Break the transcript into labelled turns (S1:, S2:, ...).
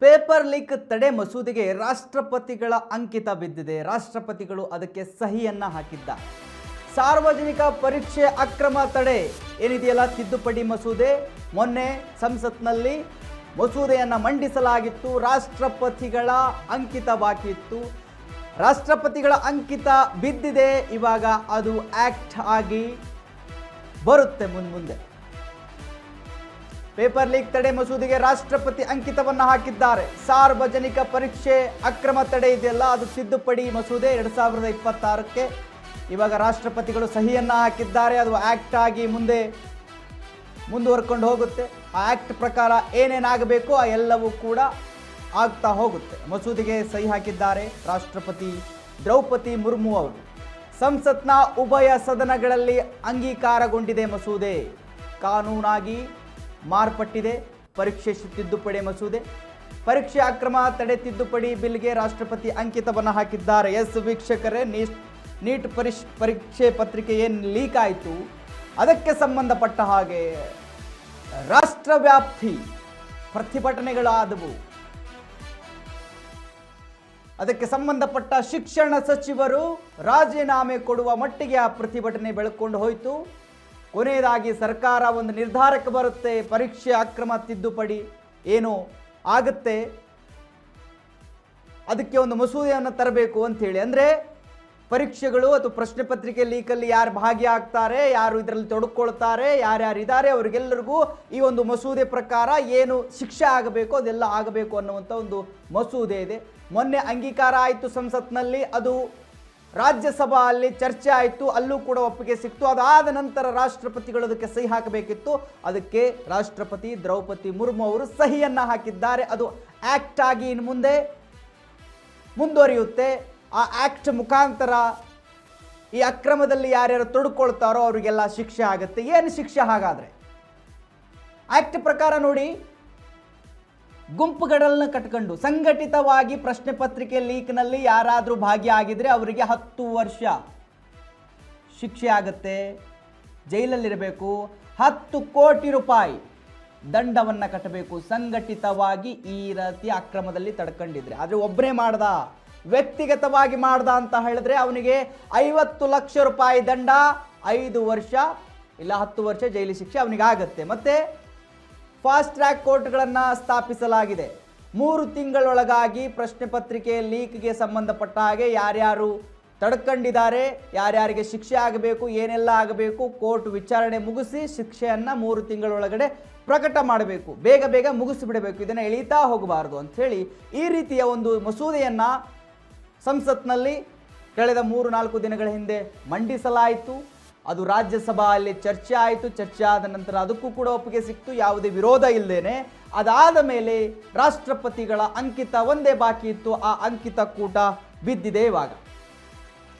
S1: Paper leak ತಡೆ ಮಸೂದೆಗೆ ರಾಷ್ಟ್ರಪತಿಗಳ ಅಂಕಿತ ಬಿದ್ದಿದೆ. ರಾಷ್ಟ್ರಪತಿಗಳು ಅದಕ್ಕೆ ಸಹಿಯನ್ನ ಹಾಕಿದ್ದಾರೆ. ಸಾರ್ವಜನಿಕ ಪರೀಕ್ಷೆ ಅಕ್ರಮ ತಡೆ ಏನಿದೆಯಲ್ಲ ತಿದ್ದುಪಡಿ ಮಸೂದೆ, ಮೊನ್ನೆ ಸಂಸತ್ನಲ್ಲಿ ಮಸೂದೆಯನ್ನು ಮಂಡಿಸಲಾಗಿತ್ತು. ರಾಷ್ಟ್ರಪತಿಗಳ ಅಂಕಿತ ಬಾಕಿ ಇತ್ತು. ರಾಷ್ಟ್ರಪತಿಗಳ ಅಂಕಿತ ಬಿದ್ದಿದೆ. ಇವಾಗ ಅದು ಆಕ್ಟ್ ಆಗಿ ಬರುತ್ತೆ ಮುಂದೆ. ಪೇಪರ್ ಲೀಕ್ ತಡೆ ಮಸೂದೆಗೆ ರಾಷ್ಟ್ರಪತಿ ಅಂಕಿತವನ್ನು ಹಾಕಿದ್ದಾರೆ. ಸಾರ್ವಜನಿಕ ಪರೀಕ್ಷೆ ಅಕ್ರಮ ತಡೆ ಇದೆಯಲ್ಲ, ಅದು ತಿದ್ದುಪಡಿ ಮಸೂದೆ 2026ಕ್ಕೆ ಇವಾಗ ರಾಷ್ಟ್ರಪತಿಗಳು ಸಹಿಯನ್ನ ಹಾಕಿದ್ದಾರೆ. ಅದು ಆಕ್ಟ್ ಆಗಿ ಮುಂದುವರ್ಕೊಂಡು ಹೋಗುತ್ತೆ. ಆ ಆಕ್ಟ್ ಪ್ರಕಾರ ಏನೇನಾಗಬೇಕು ಆ ಎಲ್ಲವೂ ಕೂಡ ಆಗ್ತಾ ಹೋಗುತ್ತೆ. ಮಸೂದೆಗೆ ಸಹಿ ಹಾಕಿದ್ದಾರೆ ರಾಷ್ಟ್ರಪತಿ ದ್ರೌಪದಿ ಮುರ್ಮು ಅವರು. ಸಂಸತ್ನ ಉಭಯ ಸದನಗಳಲ್ಲಿ ಅಂಗೀಕಾರಗೊಂಡಿದೆ ಮಸೂದೆ. ಕಾನೂನಾಗಿ ಮಾರ್ಪಟ್ಟಿದೆ ಪರೀಕ್ಷೆ ತಿದ್ದುಪಡಿ ಮಸೂದೆ. ಪರೀಕ್ಷೆ ಅಕ್ರಮ ತಡೆ ತಿದ್ದುಪಡಿ ಬಿಲ್ಗೆ ರಾಷ್ಟ್ರಪತಿ ಅಂಕಿತವನ್ನು ಹಾಕಿದ್ದಾರೆ. ಎಸ್ ವೀಕ್ಷಕರೇ, ನೀಟ್ ಪರೀಕ್ಷೆ ಪತ್ರಿಕೆ ಏನು ಲೀಕ್ ಆಯಿತು, ಅದಕ್ಕೆ ಸಂಬಂಧಪಟ್ಟ ಹಾಗೆ ರಾಷ್ಟ್ರವ್ಯಾಪ್ತಿ ಪ್ರತಿಭಟನೆಗಳಾದವು. ಅದಕ್ಕೆ ಸಂಬಂಧಪಟ್ಟ ಶಿಕ್ಷಣ ಸಚಿವರು ರಾಜೀನಾಮೆ ಕೊಡುವ ಮಟ್ಟಿಗೆ ಆ ಪ್ರತಿಭಟನೆ ಬೆಳಕೊಂಡು ಹೋಯಿತು. ಕೊನೆಯದಾಗಿ ಸರ್ಕಾರ ಒಂದು ನಿರ್ಧಾರಕ್ಕೆ ಬರುತ್ತೆ. ಪರೀಕ್ಷೆ ಅಕ್ರಮ ತಿದ್ದುಪಡಿ ಏನು ಆಗುತ್ತೆ ಅದಕ್ಕೆ ಒಂದು ಮಸೂದೆಯನ್ನು ತರಬೇಕು ಅಂಥೇಳಿ. ಅಂದರೆ ಪರೀಕ್ಷೆಗಳು ಅಥವಾ ಪ್ರಶ್ನೆ ಪತ್ರಿಕೆ ಲೀಕಲ್ಲಿ ಯಾರು ಭಾಗಿಯಾಗ್ತಾರೆ, ಯಾರು ಇದರಲ್ಲಿ ತೊಡಕೊಳ್ತಾರೆ, ಯಾರ್ಯಾರಿದ್ದಾರೆ ಅವರಿಗೆಲ್ಲರಿಗೂ ಈ ಒಂದು ಮಸೂದೆ ಪ್ರಕಾರ ಏನು ಶಿಕ್ಷೆ ಆಗಬೇಕು ಅದೆಲ್ಲ ಆಗಬೇಕು ಅನ್ನುವಂಥ ಒಂದು ಮಸೂದೆ ಇದೆ. ಮೊನ್ನೆ ಅಂಗೀಕಾರ ಆಯಿತು ಸಂಸತ್ನಲ್ಲಿ. ಅದು ರಾಜ್ಯಸಭಾ ಅಲ್ಲಿ ಚರ್ಚೆ ಆಯಿತು, ಅಲ್ಲೂ ಕೂಡ ಒಪ್ಪಿಗೆ ಸಿಕ್ತು. ಅದಾದ ನಂತರ ರಾಷ್ಟ್ರಪತಿಗಳು ಅದಕ್ಕೆ ಸಹಿ ಹಾಕಬೇಕಿತ್ತು. ಅದಕ್ಕೆ ರಾಷ್ಟ್ರಪತಿ ದ್ರೌಪದಿ ಮುರ್ಮು ಅವರು ಸಹಿಯನ್ನ ಹಾಕಿದ್ದಾರೆ. ಅದು ಆಕ್ಟ್ ಆಗಿ ಇನ್ನು ಮುಂದೆ ಮುಂದುವರಿಯುತ್ತೆ. ಆ ಆಕ್ಟ್ ಮುಖಾಂತರ ಈ ಅಕ್ರಮದಲ್ಲಿ ಯಾರ್ಯಾರು ತೊಡಕೊಳ್ತಾರೋ ಅವರಿಗೆಲ್ಲ ಶಿಕ್ಷೆ ಆಗುತ್ತೆ. ಏನು ಶಿಕ್ಷೆ ಹಾಗಾದ್ರೆ? ಆಕ್ಟ್ ಪ್ರಕಾರ ನೋಡಿ, ಗುಂಪುಗಳನ್ನ ಕಟ್ಕೊಂಡು ಸಂಘಟಿತವಾಗಿ ಪ್ರಶ್ನೆ ಪತ್ರಿಕೆ ಲೀಕ್ನಲ್ಲಿ ಯಾರಾದರೂ ಭಾಗಿಯಾಗಿದ್ರೆ ಅವರಿಗೆ 10 ವರ್ಷ ಶಿಕ್ಷೆ ಆಗುತ್ತೆ, ಜೈಲಲ್ಲಿರಬೇಕು. 10 ಕೋಟಿ ರೂಪಾಯಿ ದಂಡವನ್ನು ಕಟ್ಟಬೇಕು ಸಂಘಟಿತವಾಗಿ ಈ ರೀತಿ ಅಕ್ರಮದಲ್ಲಿ ತಡ್ಕೊಂಡಿದ್ರೆ. ಆದರೆ ಒಬ್ಬರೇ ಮಾಡ್ದ, ವ್ಯಕ್ತಿಗತವಾಗಿ ಮಾಡ್ದ ಅಂತ ಹೇಳಿದ್ರೆ ಅವನಿಗೆ 50 ಲಕ್ಷ ರೂಪಾಯಿ ದಂಡ, 5 ವರ್ಷ ಇಲ್ಲ 10 ವರ್ಷ ಜೈಲು ಶಿಕ್ಷೆ ಅವನಿಗೆ ಆಗುತ್ತೆ. ಮತ್ತೆ ಫಾಸ್ಟ್ ಟ್ರ್ಯಾಕ್ ಕೋರ್ಟ್ಗಳನ್ನು ಸ್ಥಾಪಿಸಲಾಗಿದೆ. 3 ತಿಂಗಳೊಳಗಾಗಿ ಪ್ರಶ್ನೆ ಪತ್ರಿಕೆ ಲೀಕ್ಗೆ ಸಂಬಂಧಪಟ್ಟ ಹಾಗೆ ಯಾರ್ಯಾರು ತಡ್ಕೊಂಡಿದ್ದಾರೆ, ಯಾರ್ಯಾರಿಗೆ ಶಿಕ್ಷೆ ಆಗಬೇಕು, ಏನೆಲ್ಲ ಆಗಬೇಕು, ಕೋರ್ಟ್ ವಿಚಾರಣೆ ಮುಗಿಸಿ ಶಿಕ್ಷೆಯನ್ನು 3 ತಿಂಗಳೊಳಗಡೆ ಪ್ರಕಟ ಮಾಡಬೇಕು. ಬೇಗ ಮುಗಿಸಿಬಿಡಬೇಕು, ಇದನ್ನು ಎಳೀತಾ ಹೋಗಬಾರ್ದು ಅಂಥೇಳಿ ಈ ರೀತಿಯ ಒಂದು ಮಸೂದೆಯನ್ನು ಸಂಸತ್ನಲ್ಲಿ ಕಳೆದ 3-4 ದಿನಗಳ ಹಿಂದೆ ಮಂಡಿಸಲಾಯಿತು. ಅದು ರಾಜ್ಯಸಭೆಯಲ್ಲಿ ಚರ್ಚೆ ಆಯಿತು. ಚರ್ಚೆ ಆದ ನಂತರ ಅದಕ್ಕೂ ಕೂಡ ಒಪ್ಪಿಗೆ ಸಿಕ್ತು, ಯಾವುದೇ ವಿರೋಧ ಇಲ್ಲದೇನೆ. ಅದಾದ ಮೇಲೆ ರಾಷ್ಟ್ರಪತಿಗಳ ಅಂಕಿತ ಒಂದೇ ಬಾಕಿ ಇತ್ತು. ಆ ಅಂಕಿತ ಕೂಟ ಬಿದ್ದಿದೆ ಇವಾಗ.